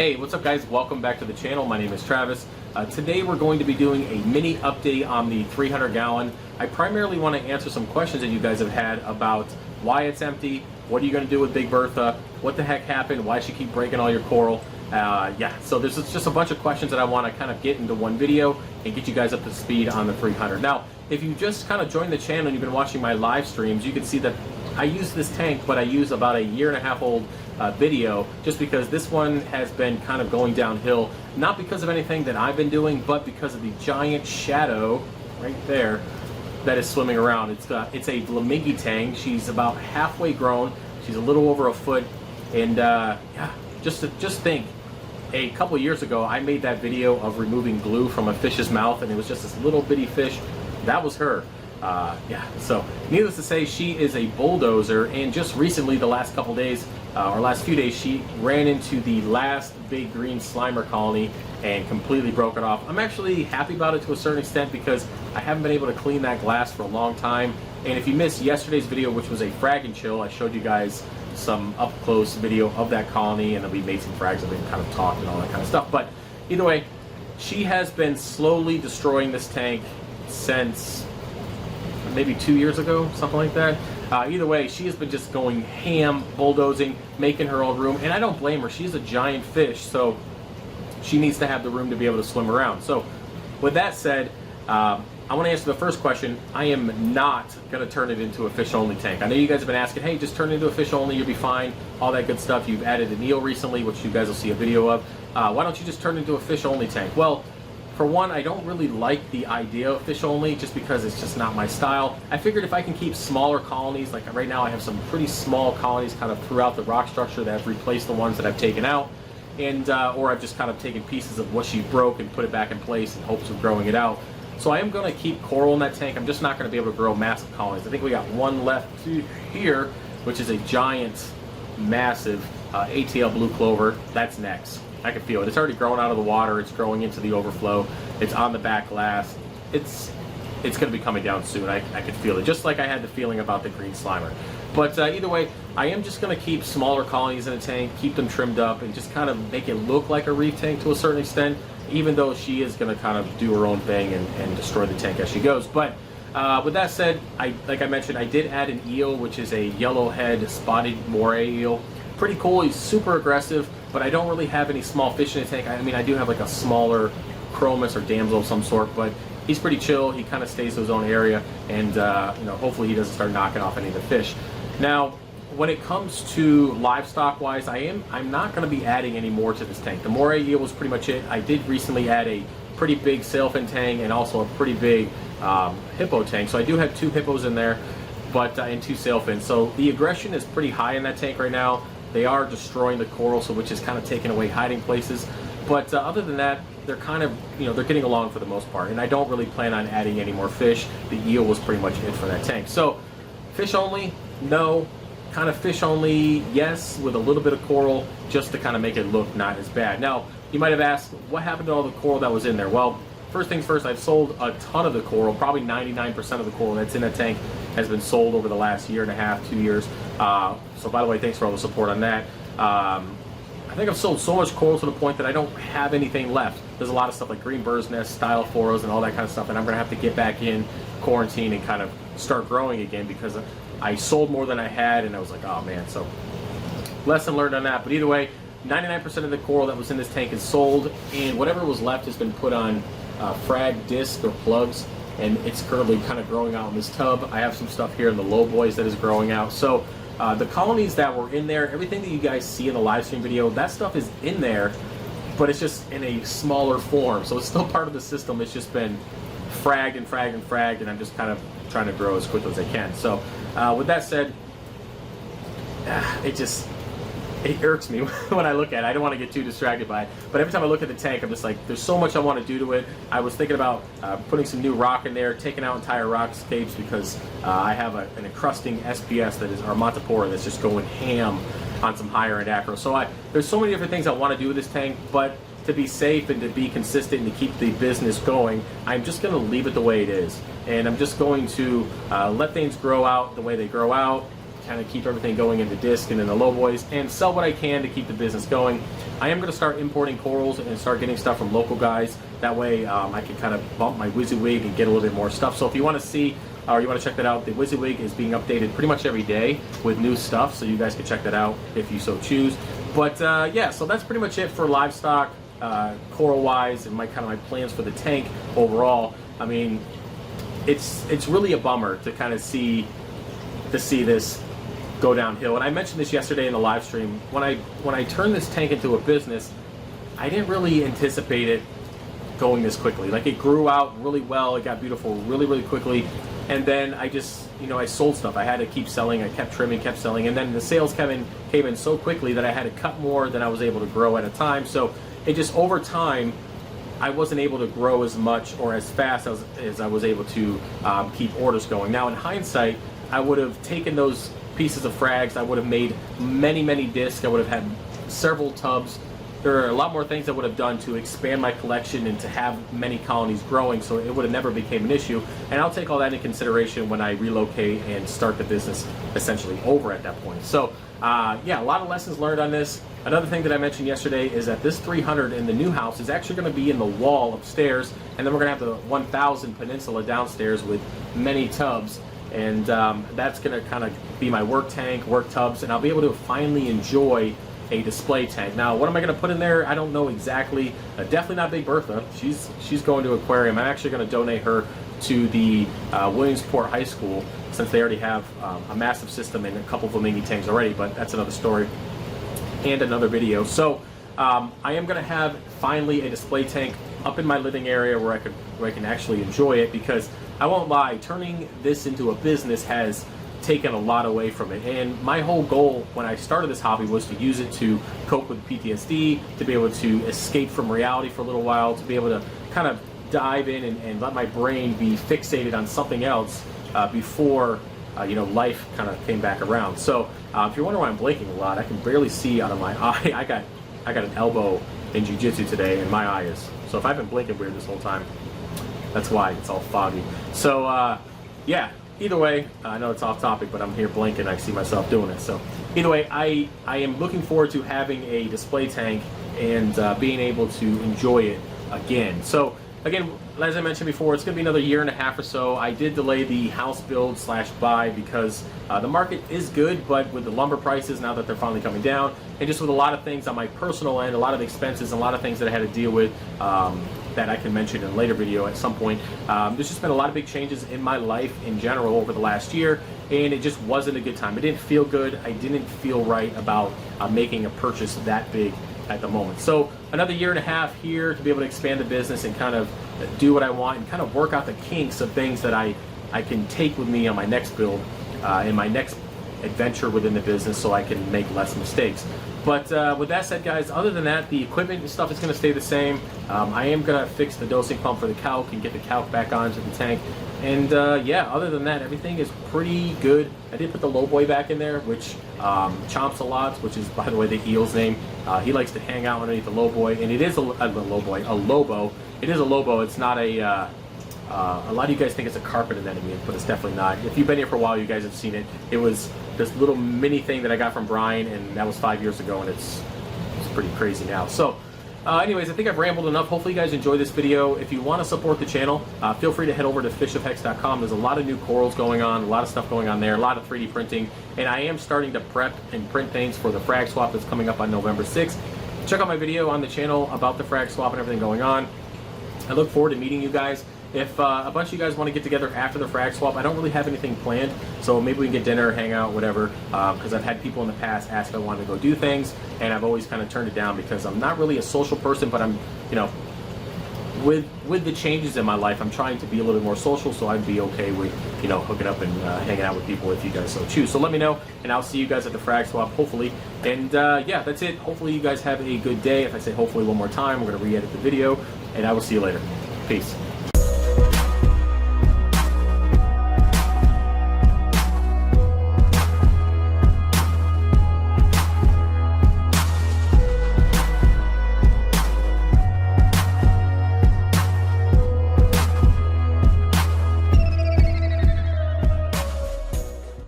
Hey, what's up guys? Welcome back to the channel. My name is Travis. Today we're going to be doing a mini update on the 300 gallon. I primarily want to answer some questions that you guys have had about why it's empty, what are you going to do with Big Bertha, what the heck happened, why she keep breaking all your coral. So this is just a bunch of questions that I want to kind of get into one video and get you guys up to speed on the 300. Now, if you just kind of joined the channel and you've been watching my live streams, you can see that I use this tank, but I use about a 1.5 year old video, just because this one has been kind of going downhill, not because of anything that I've been doing, but because of the giant shadow right there that is swimming around. It's a Lamiggy Tang. She's about halfway grown. She's a little over a foot, and yeah, just think, a couple years ago I made that video of removing glue from a fish's mouth, and it was just this little bitty fish. That was her. Yeah, so needless to say, she is a bulldozer, and just recently, the last couple days, or last few days, she ran into the last big green slimer colony and completely broke it off. I'm actually happy about it to a certain extent because I haven't been able to clean that glass for a long time. And if you missed yesterday's video, which was a frag and chill, I showed you guys some up close video of that colony, and then we made some frags and we kind of talked and all that kind of stuff. But either way, she has been slowly destroying this tank since maybe 2 years ago, something like that. Either way, she has been just going ham, bulldozing, making her own room, and I don't blame her. She's a giant fish, so she needs to have the room to be able to swim around. So with that said, I want to answer the first question. I am not going to turn it into a fish-only tank. I know you guys have been asking, hey, just turn it into a fish-only, you'll be fine, all that good stuff. You've added an eel recently, which you guys will see a video of. Why don't you just turn it into a fish-only tank? Well, for one, I don't really like the idea of fish only, just because it's just not my style. I figured if I can keep smaller colonies, like right now I have some pretty small colonies kind of throughout the rock structure that have replaced the ones that I've taken out, and or I've just kind of taken pieces of what she broke and put it back in place in hopes of growing it out. So I am going to keep coral in that tank. I'm just not going to be able to grow massive colonies. I think we got one left here, which is a giant, massive ATL blue clover. That's next. I can feel it. It's already growing out of the water. It's growing into the overflow. It's on the back glass. It's going to be coming down soon. I could feel it, just like I had the feeling about the green slimer. But either way, I am just going to keep smaller colonies in a tank, keep them trimmed up, and just kind of make it look like a reef tank to a certain extent, even though she is going to kind of do her own thing and destroy the tank as she goes. But with that said, like I mentioned, I did add an eel, which is a yellowhead spotted moray eel. Pretty cool. He's super aggressive, but I don't really have any small fish in the tank. I mean, I do have like a smaller chromis or damsel of some sort, but he's pretty chill. He kind of stays to his own area, and you know, hopefully he doesn't start knocking off any of the fish. Now, when it comes to livestock wise, I'm not going to be adding any more to this tank. The moray eel was pretty much it. I did recently add a pretty big sailfin tank and also a pretty big hippo tank, so I do have 2 hippos in there, but and 2 sailfins. So the aggression is pretty high in that tank right now. They are destroying the coral, so which is kind of taking away hiding places. But other than that, they're kind of, you know, they're getting along for the most part. And I don't really plan on adding any more fish. The eel was pretty much it for that tank. So fish only, no. Kind of fish only, yes, with a little bit of coral, just to kind of make it look not as bad. Now, you might have asked, what happened to all the coral that was in there? Well, first things first, I've sold a ton of the coral. Probably 99% of the coral that's in that tank has been sold over the last 1.5 years, 2 years. So by the way, thanks for all the support on that. I think I've sold so much coral to the point that I don't have anything left. There's a lot of stuff like green bird's nest, stylophoras, and all that kind of stuff, and I'm going to have to get back in quarantine and kind of start growing again, because I sold more than I had, and I was like, oh man. So lesson learned on that. But either way, 99% of the coral that was in this tank is sold, and whatever was left has been put on frag disc or plugs, and it's currently kind of growing out in this tub. I have some stuff here in the low boys that is growing out. So the colonies that were in there, everything that you guys see in the live stream video, that stuff is in there, but it's just in a smaller form. So it's still part of the system. It's just been fragged and fragged and fragged, and I'm just kind of trying to grow as quickly as I can. So with that said, it irks me when I look at it. I don't want to get too distracted by it, but every time I look at the tank, I'm just like, there's so much I want to do to it. I was thinking about putting some new rock in there, taking out entire rockscapes, because I have an encrusting SPS that is our Montipora that's just going ham on some higher end acro. So there's so many different things I want to do with this tank, but to be safe and to be consistent and to keep the business going, I'm just going to leave it the way it is, and I'm just going to let things grow out the way they grow out. kind of keep everything going in the disc and in the lowboys, and sell what I can to keep the business going. I am going to start importing corals and start getting stuff from local guys. That way I can kind of bump my WYSIWYG and get a little bit more stuff. So if you want to see or you want to check that out, the WYSIWYG is being updated pretty much every day with new stuff, so you guys can check that out if you so choose. But yeah, so that's pretty much it for livestock, coral wise, and kind of my plans for the tank overall. I mean, it's really a bummer to kind of see this go downhill. And I mentioned this yesterday in the live stream. When I turned this tank into a business, I didn't really anticipate it going this quickly. Like, it grew out really well, it got beautiful really quickly, and then I just, I sold stuff. I had to keep selling, I kept trimming, kept selling, and then the sales came in so quickly that I had to cut more than I was able to grow at a time. So it just, over time, I wasn't able to grow as much or as fast as I was able to keep orders going. Now, in hindsight, I would have taken those pieces of frags, I would have made many discs, I would have had several tubs. There are a lot more things I would have done to expand my collection and to have many colonies growing, so it would have never became an issue. And I'll take all that into consideration when I relocate and start the business essentially over at that point. So yeah, a lot of lessons learned on this. Another thing that I mentioned yesterday is that this 300 in the new house is actually going to be in the wall upstairs, and then we're going to have the 1000 peninsula downstairs with many tubs. And that's going to kind of be my work tank, work tubs, and I'll be able to finally enjoy a display tank. Now, what am I going to put in there? I don't know exactly. Definitely not Big Bertha. She's going to aquarium. I'm actually going to donate her to the Williamsport High School, since they already have a massive system and a couple of Lamiggy Tangs already, but that's another story and another video. So I am going to have finally a display tank up in my living area where I can actually enjoy it, because I won't lie, turning this into a business has taken a lot away from it. And my whole goal when I started this hobby was to use it to cope with PTSD, to be able to escape from reality for a little while, to be able to kind of dive in and let my brain be fixated on something else before life kind of came back around. So if you're wondering why I'm blinking a lot, I can barely see out of my eye. I got an elbow in jiu-jitsu today, and my eye is, so if I've been blinking weird this whole time, that's why. It's all foggy. So yeah, either way, I know it's off topic, but I'm here blinking, I see myself doing it. So either way, I am looking forward to having a display tank and being able to enjoy it again. So again, as I mentioned before, it's going to be another year and a half or so. I did delay the house build / buy because the market is good, but with the lumber prices now that they're finally coming down, and just with a lot of things on my personal end, a lot of expenses, and a lot of things that I had to deal with that I can mention in a later video at some point. There's just been a lot of big changes in my life in general over the last year, and it just wasn't a good time. It didn't feel good. I didn't feel right about making a purchase that big at the moment. So another year and a half here to be able to expand the business and kind of do what I want and kind of work out the kinks of things that I can take with me on my next build, in my next adventure within the business, so I can make less mistakes. But with that said, guys, other than that, the equipment and stuff is going to stay the same. I am going to fix the dosing pump for the calc and get the calc back onto the tank. And yeah, other than that, everything is pretty good. I did put the lowboy back in there, which chomps a lot, which is, by the way, the eel's name. He likes to hang out underneath the lowboy, and it is a lobo. It is a lobo. It's not a lot of you guys think it's a carpet anemone, but it's definitely not. If you've been here for a while, you guys have seen it. It was this little mini thing that I got from Brian, and that was 5 years ago, and it's pretty crazy now. So anyways, I think I've rambled enough. Hopefully you guys enjoyed this video. If you want to support the channel, feel free to head over to FishOfHex.com. There's a lot of new corals going on, a lot of stuff going on there, a lot of 3D printing, and I am starting to prep and print things for the frag swap that's coming up on November 6th. Check out my video on the channel about the frag swap and everything going on. I look forward to meeting you guys. If a bunch of you guys want to get together after the frag swap, I don't really have anything planned, so maybe we can get dinner, hang out, whatever, because I've had people in the past ask if I wanted to go do things, and I've always kind of turned it down because I'm not really a social person, but I'm, with the changes in my life, I'm trying to be a little bit more social, so I'd be okay with, hooking up and hanging out with people if you guys so choose. So let me know, and I'll see you guys at the frag swap, hopefully. And yeah, that's it. Hopefully you guys have a good day. If I say hopefully one more time, we're going to re-edit the video, and I will see you later. Peace.